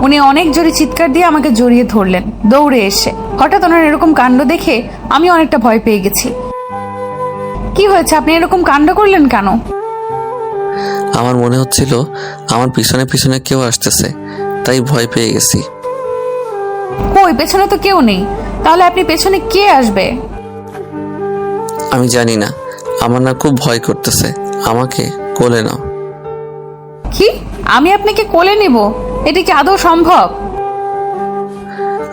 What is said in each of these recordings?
উনি অনেক জোরে চিৎকার দিয়ে আমাকে জড়িয়ে ধরলেন দৌড়ে এসে। হঠাৎ ওনার এরকম কাণ্ড দেখে আমি অনেকটা ভয় পেয়ে গেছি। কি হয়েছে, আপনি এরকম কাণ্ড করলেন কেন? আমার মনে হচ্ছিল আমার পিছনে পিছনে কেউ আসতেছে, তাই ভয় পেয়ে গেছি। কই, পেছনে তো কেউ নেই, তাহলে আপনি পেছনে কে আসবে? আমি জানি না, আমার না খুব ভয় করতেছে। আমাকে কোলে নাও। কি, আমি আপনাকে কোলে নিব? এটা কি আদৌ সম্ভব?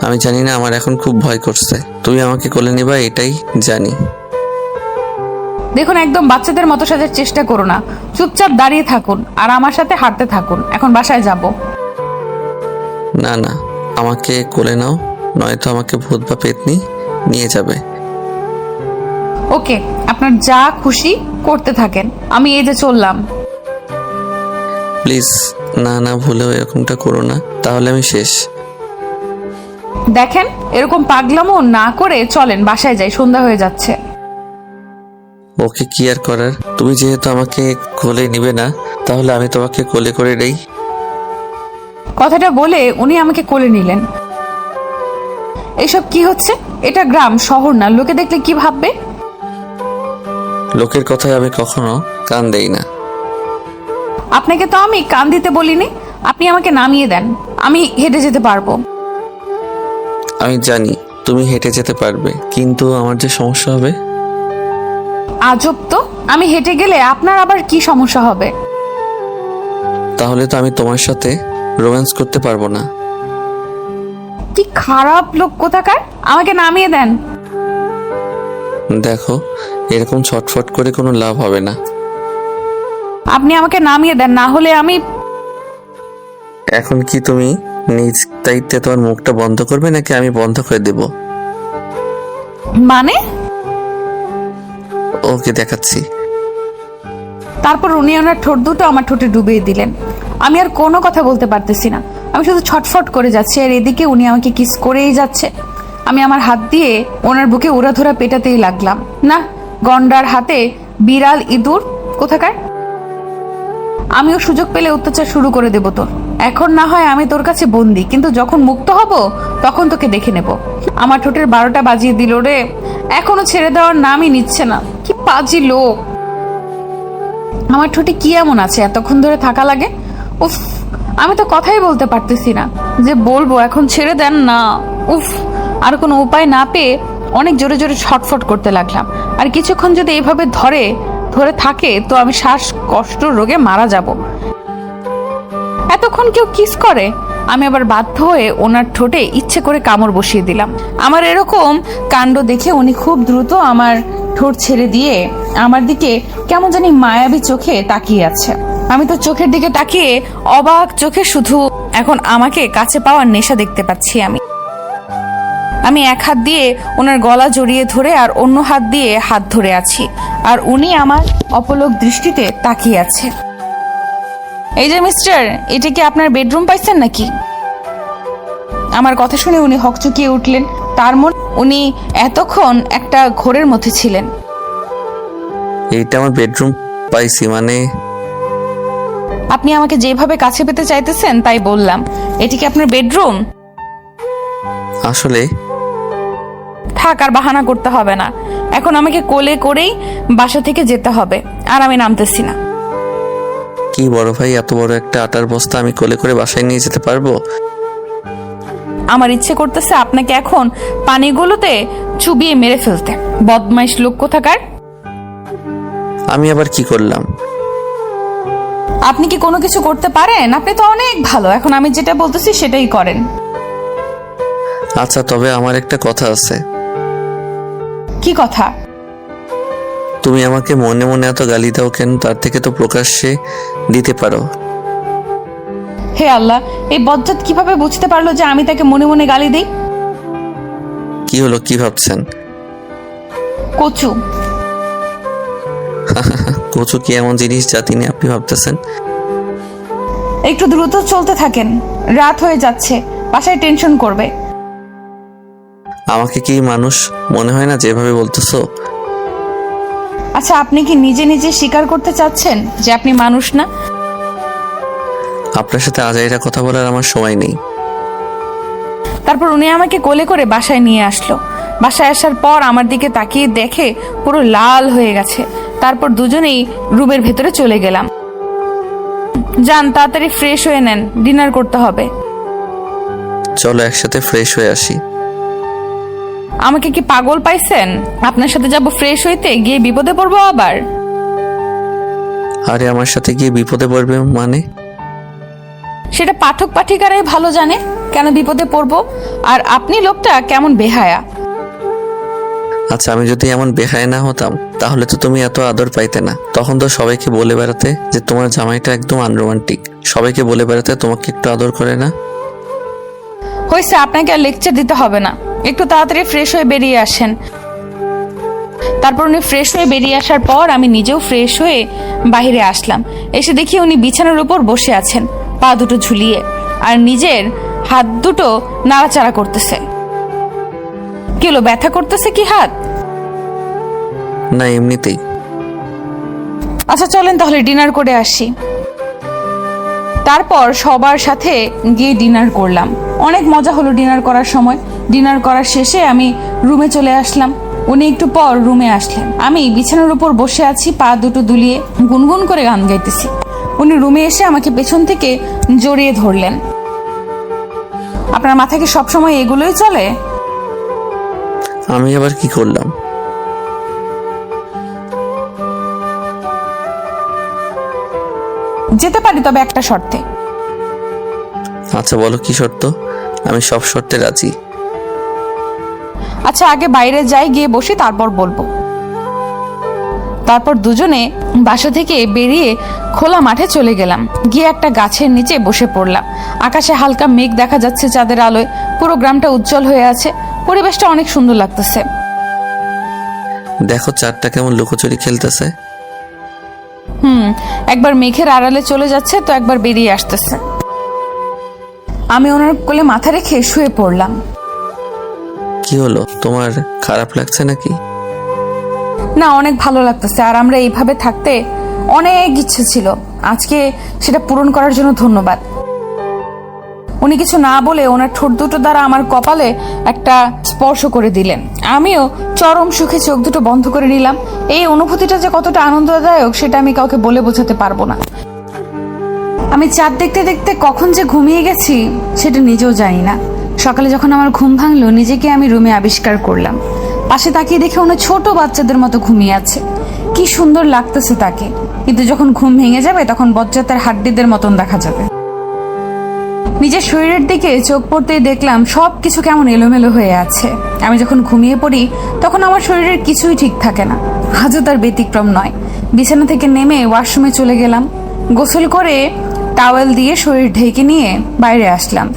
আমি জানি না, আমার এখন খুব ভয় করছে। তুমি আমাকে কোলে নিবা এটাই জানি। দেখুন, একদম বাচ্চাদের মতো সাজার চেষ্টা করো না। চুপচাপ দাঁড়িয়ে থাকুন আর আমার সাথে হাঁটতে থাকুন। এখন বাসায় যাব। না না, আমাকে কোলে নাও, নয়তো আমাকে ভূত বা পেতনি নিয়ে যাবে। ওকে, আপনার যা খুশি করতে থাকেন, আমি এই যে চললাম। প্লিজ, না না, ভুলেও এরকমটা করো না, তাহলে আমি শেষ। দেখেন, এরকম পাগলামো না করে চলেন বাসায় যাই, সন্ধ্যা হয়ে যাচ্ছে। ওকে, কি আর করার। তুমি যেহেতু আমাকে কোলে নিবে না, তাহলে আমি তোমাকে কোলে করে নেই। কথাটা বলে উনি আমাকে কোলে নিলেন। এসব কি হচ্ছে? এটা গ্রাম, শহর না, লোকে দেখলে কি ভাববে? লোকের কথায় আমি কখনো কান দেই না। আপনাকে তো আমি কান দিতে বলিনি। আপনি আমাকে নামিয়ে দেন, আমি হেঁটে যেতে পারবো। আমি জানি তুমি হেঁটে যেতে পারবে, কিন্তু আমার যে সমস্যা হবে। আজব তো, আমি হেঁটে গেলে আপনার আবার কি সমস্যা হবে? তাহলে তো আমি তোমার সাথে রোম্যান্স করতে পারবো না। কি খারাপ লোক কোথাকার, আমাকে নামিয়ে দেন। দেখো, এরকম ছটফট করে কোনো লাভ হবে না। আপনি আমাকে নামিয়ে দেন, না হলে আমি। এখন কি তুমি নিজ দায়িত্বে তোমার মুখটা বন্ধ করবে, নাকি আমি বন্ধ করে দেব? মানে? ওকে, দেখাচ্ছি। তারপর উনি ওনার ঠোঁট দুটো আমার ঠোঁটে ডুবিয়ে দিলেন। আমি আর কোনো কথা বলতে পারতেছি না, আমি শুধু ছটফট করে যাচ্ছি, আর এদিকে উনি আমাকে কিস করেই যাচ্ছে। আমি আমার হাত দিয়ে ওনার বুকে উড়াধরা পেটাতেই লাগলাম। না, গন্ডার হাতে বিড়াল ইঁদুর কোথাকার। আমিও সুযোগ পেলে অত্যাচার শুরু করে দেব তোর। এখন না হয় আমি তোর কাছে বন্দি, কিন্তু যখন মুক্ত হব তখন তোকে দেখে নেব। আমার ঠোঁটের 12টা বাজিয়ে দিল রে, এখনো ছেড়ে দেওয়ার নামই নিচ্ছে না। কি পাজি লোক। আমার ঠোঁটে কি এমন আছে এতক্ষণ ধরে থাকা লাগে? উফ, আমি তো কথাই বলতে পারতেছি না যে বলবো এখন ছেড়ে দেন না। উফ, আর কোনো উপায় না পেয়ে অনেক জোরে জোরে ছটফট করতে লাগলাম। আর কিছুক্ষণ যদি এইভাবে ধরে থাকে তো আমি শ্বাসকষ্ট রোগে মারা যাব। এতক্ষণ কেউ কিস করে? আমি আবার বাধ্য হয়ে ওনার ঠোঁটে ইচ্ছে করে কামড় বসিয়ে দিলাম। আমার এরকম কাণ্ড দেখে উনি খুব দ্রুত আমার ঠোঁট ছেড়ে দিয়ে আমার দিকে কেমন জানি মায়াবী চোখে তাকিয়ে আছে। আমি তো চোখের দিকে তাকিয়ে অবাক চোখে শুধু এখন আমাকে কাছে পাওয়ার নেশা দেখতে পাচ্ছি। আমি এক হাত দিয়ে ওনার গলা জড়িয়ে ধরে আর অন্য হাত দিয়ে হাত ধরে আছি, আর উনি আমার অপলক দৃষ্টিতে তাকিয়ে আছে। এই যে মিস্টার, এটা কি আপনার বেডরুম পাইছেন নাকি? আমার কথা শুনে উনি হকচকিয়ে উঠলেন। তার মন উনি এতক্ষণ একটা ঘোরের মধ্যে ছিলেন। এইটা আমার বেডরুম পাইছি মানে? আপনি আমাকে যেভাবে কাছে পেতে চাইতেছেন তাই বললাম। এটি কি আপনার বেডরুম? আসলে থাক, আর বাহানা করতে হবে না। এখন আমাকে কোলে করেই বাসা থেকে যেতে হবে, আর আমি নামতেছি না। কি বড় ভাই, এত বড় একটা আটার বস্তা আমি কোলে করে বাসায় নিয়ে যেতে পারবো? আমার ইচ্ছে করতেছে আপনাকে এখন পানিগুলোতে চুবিয়ে মেরে ফেলতে। বদমাইশ লোক কোথাকার। আমি আবার কি করলাম? আপনি কি কোনো কিছু করতে পারেন? আপনি তো অনেক ভালো। এখন আমি যেটা বলতেছি সেটাই করেন। আচ্ছা, তবে আমার একটা কথা আছে। কি কথা? তুমি আমাকে মনে মনে এত গালি দাও কেন? তার থেকে তো প্রকাশ্যে দিতে পারো। হে আল্লাহ, এই বজ্জাত কিভাবে বুঝতে পারলো যে আমি তাকে মনে মনে গালি দিই? কি হলো, কি ভাবছেন? কচু। কচু কি এমন জিনিস যা তিনি আপনি ভাবতেছেন? একটু দ্রুত চলতে থাকেন, রাত হয়ে যাচ্ছে, বাসায় টেনশন করবে। আমাকে কি মানুষ মনে হয় না যেভাবে বলতেছো? আচ্ছা, আপনি কি নিজে নিজে স্বীকার করতে চাচ্ছেন যে আপনি মানুষ না? আপনার সাথে আজাইরা কথা বলার আমার সময় নেই। তারপর উনি আমাকে কোলে করে বাসায় নিয়ে আসলো। বাসায় আসার পর আমার দিকে তাকিয়ে দেখে পুরো লাল হয়ে গেছে। তারপর দুজনেই রুমের ভেতরে চলে গেলাম। যান, তাড়াতাড়ি ফ্রেশ হয়ে নেন, ডিনার করতে হবে। চলো একসাথে ফ্রেশ হয়ে আসি। আমাকে কি পাগল পাইছেন? আপনার সাথে যাব ফ্রেশ হইতে, গিয়ে বিপদে পড়বো আবার? আরে আমার সাথে গিয়ে বিপদে পড়বে মানে? সেটা পাঠক পাঠিকারাই ভালো জানে কেন বিপদে পড়বো। আর আপনি লোকটা কেমন বেহায়া। আচ্ছা, আমি যদি এমন বেহায় না হতাম তাহলে তো তুমি এত আদর পাইতে না। তখন তো সবাইকে বলে বেড়াতে যে তোমার জামাইটা একদম আনরোমান্টিক। সবাইকে বলে বেড়াতে তোমাকে একটু আদর করে না। হয়েছে, আপনাকে আর লেকচার দিতে হবে না। একটু তাড়াতাড়ি ফ্রেশ হয়ে বেরিয়ে আসেন। তারপর উনি ফ্রেশ হয়ে বেরিয়ে আসার পর আমি নিজেও ফ্রেশ হয়ে বাইরে আসলাম। এসে দেখি উনি বিছানার উপর বসে আছেন, পা দুটো ঝুলিয়ে, আর নিজের হাত দুটো নাড়াচাড়া করতেছে। কি হলো, ব্যথা করতেছে কি হাত? না, এমনিতেই। আচ্ছা চলেন তাহলে ডিনার করে আসি। তারপর সবার সাথে গিয়ে ডিনার করলাম। অনেক মজা হলো ডিনার করার সময়। ডিনার করার শেষে আমি রুমে চলে আসলাম। উনি একটু পর রুমে আসলেন। আমি বিছানার উপর বসে আছি, পা দুটো দুলিয়ে গুনগুন করে গান গাইতেছি। উনি রুমে এসে আমাকে পেছন থেকে জড়িয়ে ধরলেন। আপনার মাথায় কি সবসময় এগুলোই চলে? আমি আবার কি করলাম? যেতে পারি, তবে একটা শর্তে। আচ্ছা বলো, কি শর্ত? আমি সব শর্তে রাজি। আচ্ছা আগে বাইরে যাই, গিয়ে বসি, তারপর বলবো। তারপর দুজনে বাসা থেকে বেরিয়ে খোলা মাঠে চলে গেলাম। গিয়ে একটা গাছের নিচে বসে পড়লাম। আকাশে হালকা মেঘ দেখা যাচ্ছে চাঁদের আলোয়। পুরো গ্রামটা উজ্জ্বল হয়ে আছে। পরিবেশটা অনেক সুন্দর লাগতেছে। দেখো চারটা কেমন লুকোচুরি খেলতেছে। একবার মেঘের আড়ালে চলে যাচ্ছে, তো একবার বেরিয়ে আসতেছে। আমি ওনার কোলে মাথা রেখে শুয়ে পড়লাম। কি হলো, তোমার খারাপ লাগছে নাকি? না, অনেক ভালো লাগতেছে। আর আমরা এইভাবে থাকতে অনেক ইচ্ছে ছিল। আজকে সেটা পূরণ করার জন্য ধন্যবাদ। উনি কিছু না বলে ওনার ঠোঁট দুটো দ্বারা আমার কপালে একটা স্পর্শ করে দিলেন। আমিও চরম সুখে চোখ দুটো বন্ধ করে নিলাম। এই অনুভূতিটা যে কতটা আনন্দদায়ক সেটা আমি কাউকে বলে বোঝাতে পারবো না। আমি চাঁদ দেখতে দেখতে কখন যে ঘুমিয়ে গেছি সেটা নিজেও জানি না। সকালে যখন আমার ঘুম ভাঙলো, নিজেকে আমি রুমে আবিষ্কার করলাম। পাশে তাকিয়ে দেখে উনি ছোট বাচ্চাদের মতো ঘুমিয়ে আছে। কি সুন্দর লাগতেছে তাকে। কিন্তু যখন ঘুম ভেঙে যাবে তখন বজ্জাতের হাড্ডিদের মতন দেখা যাবে। নিজের শরীরের দিকে চোখ পড়তেই দেখলাম সবকিছু কেমন এলোমেলো হয়ে আছে। আমি যখন ঘুমিয়ে পড়ি তখন আমার শরীরের কিছুই ঠিক থাকে না। আজও তার ব্যতিক্রম নয়। বিছানা থেকে নেমে ওয়াশরুমে চলে গেলাম। গোসল করে টাওয়েল দিয়ে শরীর ঢেকে নিয়ে বাইরে আসলাম।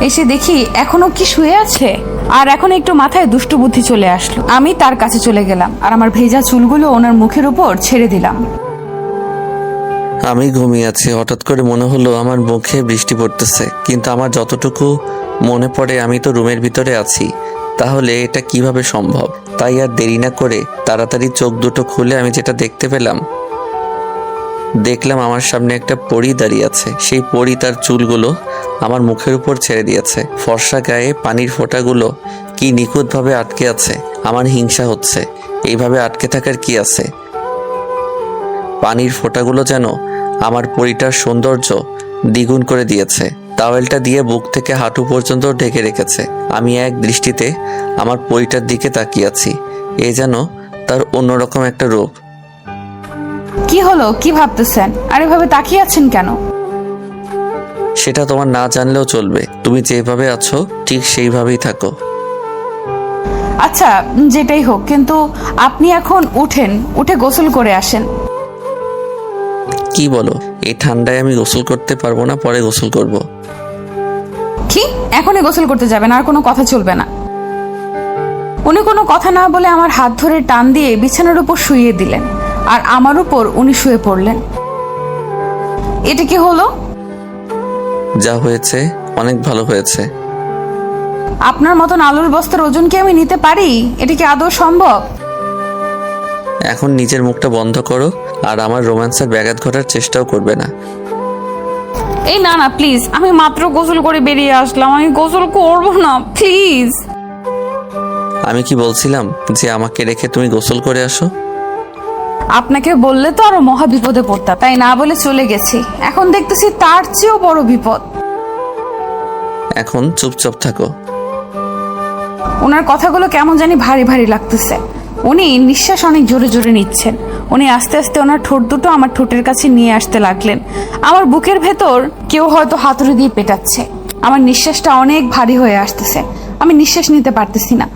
এসে দেখি এখনো কি শুয়ে আছে। আর এখন একটু মাথায় দুষ্টু বুদ্ধি চলে আসলো। আমি তার কাছে চলে গেলাম আর আমার ভেজা চুলগুলো ওনার মুখের উপর ছেড়ে দিলাম। আমি ঘুমিয়ে আছি, হঠাৎ করে মনে হলো আমার মুখে বৃষ্টি পড়তেছে। কিন্তু আমার যতটুকু মনে পড়ে আমি তো রুমের ভিতরে আছি, তাহলে এটা কিভাবে সম্ভব? তাই আর দেরি না করে তাড়াতাড়ি চোখ দুটো খুলে আমি যেটা দেখতে দেখলাম আমার সামনে একটা পরী দাঁড়িয়ে আছে। সেই পরী তার চুলগুলো আমার মুখের উপর ছেড়ে দিয়েছে। ফর্সা গায়ে পানির ফোঁটাগুলো কি নিখুঁতভাবে আটকে আছে। আমার হিংসা হচ্ছে। এইভাবে আটকে থাকার কি আছে? পানির ফোঁটাগুলো যেন আমার পরীটার সৌন্দর্য দ্বিগুণ করে দিয়েছে। টাওয়েলটা দিয়ে বুক থেকে হাঁটু পর্যন্ত ঢেকে রেখেছে। আমি এক দৃষ্টিতে আমার পরীটার দিকে তাকিয়ে আছি। এ যেন তার অন্যরকম একটা রূপ। কি হলো, কি ভাবতেছেন? আর এভাবে তাকিয়ে আছেন কেন? সেটা তোমার না জানলেও চলবে। তুমি যেভাবে আছো ঠিক সেইভাবেই থাকো। আচ্ছা যেটাই হোক, কিন্তু আপনি এখন উঠেন, উঠে গোসল করে আসেন। কি বলো? এই ঠান্ডায় আমি গোসল করতে পারবো না, পরে গোসল করব। কি, এখনই গোসল করতে যাবেন? আর কোনো কথা চলবে না। উনি কোনো কথা না বলে আমার হাত ধরে টান দিয়ে বিছানার উপর শুইয়ে দিলেন আর আমার উপর উনি শুয়ে পড়লেন। এটা কি হলো? যা হয়েছে অনেক ভালো হয়েছে। আপনার মতন আলুর বস্তার ওজন কি আমি নিতে পারি? এটা কি আদৌ সম্ভব? এখন নিজের মুখটা বন্ধ করো আর আমার রোম্যান্সের ব্যাঘাত ঘটার চেষ্টাও করবে না। এই না না প্লিজ, আমি মাত্র গোসল করে বেরিয়ে আসলাম, আমি গোসল করবো না প্লিজ। আমি কি বলছিলাম যে আমাকে রেখে তুমি গোসল করে আসো? আপনাকে বললে তো আরো মহা বিপদে পড়তাম, তাই না বলে চলে গেছি। এখন দেখতেছি তার চেয়েও বড় বিপদ। এখন চুপচাপ থাকো। ওনার কথাগুলো কেমন জানি ভারী ভারী লাগতেছে। উনি নিঃশ্বাস অনেক জোরে জোরে নিচ্ছেন। উনি আস্তে আস্তে ওনার ঠোঁট দুটো আমার ঠোঁটের কাছে নিয়ে আসতে লাগলেন। আমার বুকের ভেতর কেউ হয়তো হাতুড়ি দিয়ে পেটাচ্ছে। আমার নিঃশ্বাসটা অনেক ভারী হয়ে আসতেছে, আমি নিঃশ্বাস নিতে পারতেছি না।